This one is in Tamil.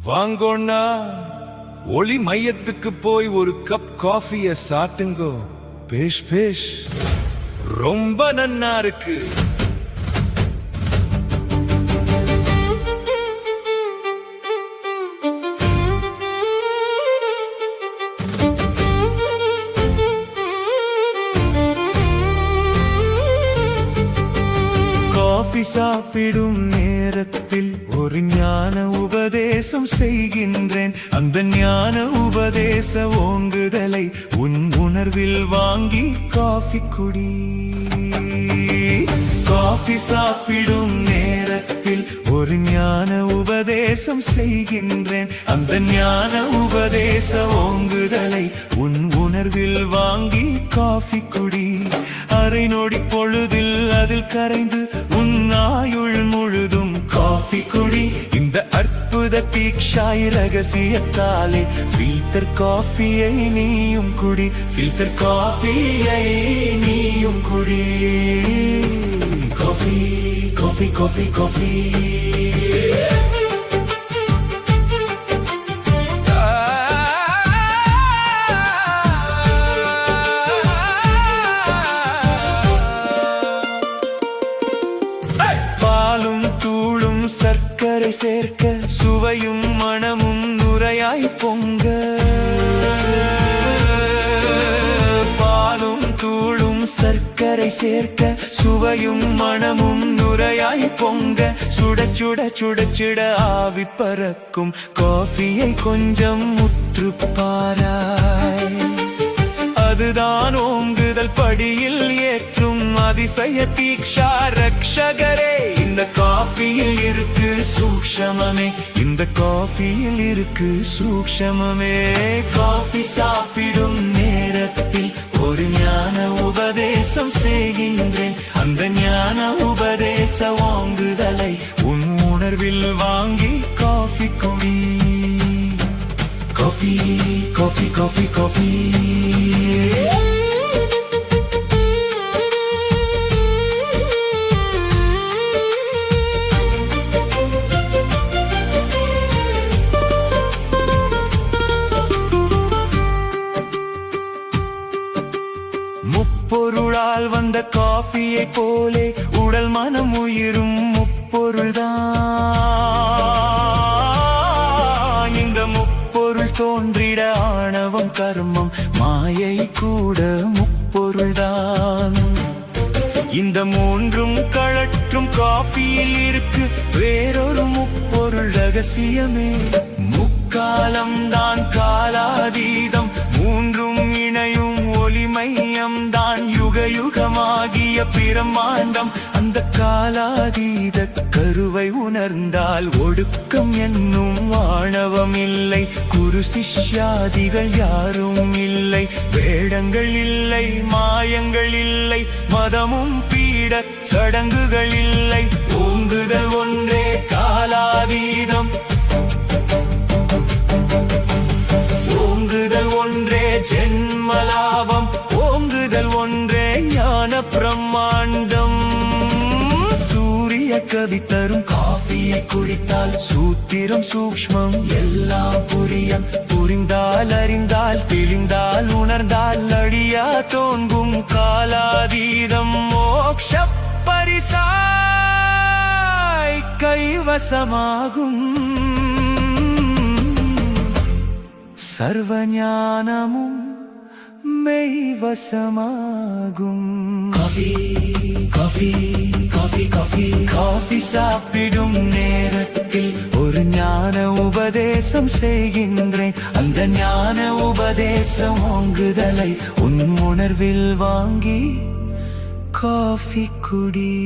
வாங்கோண்ணா, ஒளி மையத்துக்கு போய் ஒரு கப் காஃபிய சாட்டுங்கோ. பேஷ் பேஷ், ரொம்ப நன்னா இருக்கு. காஃபி சாப்பிடும் நேரத்தில் ஒரு ஞான உபதேசம் செய்கின்றேன். அந்த ஞான உபதேச ஓங்குதலை உன் உணர்வில் வாங்கி காஃபி குடி. காஃபி சாப்பிடும் நேரத்தில் ஒரு ஞான உபதேசம் செய்கின்றேன். அந்த ஞான உபதேச ஓங்குதலை உன் உணர்வில் வாங்கி காஃபி குடி. அரை நொடி பொழுதில் அதில் கரைந்து உன் ஆயுள் முழுதும் காஃபி குடி. இந்த அற்புத தீக்ஷாய் ரகசியத்தாலே ஃபில்டர் காஃபியை நீயும் குடி. ஃபில்டர் காஃபியை நீயும் குடி. Coffee coffee coffee coffee. சர்க்கரை சேர்க்க சுவையும் மணமும் நுரையாய் பொங்க. பாலும் தூளும் சர்க்கரை சேர்க்க சுவையும் மணமும் நுரையாய் பொங்க. சுட சுட சுட சுட ஆவி பறக்கும் காஃபியை கொஞ்சம் முற்று பாராய். அதுதான் ஓங்குதல் படியில் ஏற்றும் அதிசய தீக்ஷா ரக்ஷகரே. இந்த காஃபியில் இருக்கு சூக்ஷமமே, இந்த காஃபியில் இருக்கு சூக்ஷமமே. காஃபி சாப்பிடும் நேரத்தில் ஒரு ஞான உபதேசம் செய்கின்றேன். அந்த ஞான உபதேச ஓங்குதலை உன் உணர்வில் வாங்கி காஃபி குடி. Coffee coffee coffee coffee. முப்பொருளால் வந்த காஃபியை போலே உடல் மனம் உயிரும் முப்பொருள்தான். இந்த முப்பொருள் தோன்றிட ஆணவம் கர்மம் மாயை கூட முப்பொருள்தான். இந்த மூன்றும் கழற்றும் காஃபியில் இருக்கு வேறொரு முப்பொருள் ரகசியமே. முக்காலம்தான் காலாதீதம், மூன்றும் இணையும் ஒளிமையம் தான் யுக யுகமாகிய பிரம்மாண்டம். அந்த காலாதீத கருவை உணர்ந்தால் ஒடுக்கம் என்னும் ஆணவம் இல்லை. குரு சிஷ்யாதிகள் யாரும் இல்லை. வேடங்கள் இல்லை, மாயங்கள் இல்லை, மதமும் பீட சடங்குகள் இல்லை. ஓங்குதல் ஒன்றே காலாதீதம், ஓங்குதல் ஒன்றே ஜென்மலாபம், ஓங்குதல் ஒன்றே ஞான பிரம்மாண்டம். சூரிய கவி தரும் காஃபியை குடித்தால் சூத்திரம் சூக்ஷ்மம் எல்லாம் புரியம். புரிந்தால் அறிந்தால் தெளிந்தால் உணர்ந்தால் அடியா தோன்றும் காலாதீதம் மோக்ஷ பரிசாய் கைவசமாகும். சர்வஞானமும் மெய்வசமாகும். Coffee coffee coffee coffee. Coffee சாப்பிடும் நேரத்தில் ஒரு ஞான உபதேசம் செய்கின்றேன். அந்த ஞான உபதேசம் ஓங்குதலை உன் உணர்வில் வாங்கி காஃபி குடி.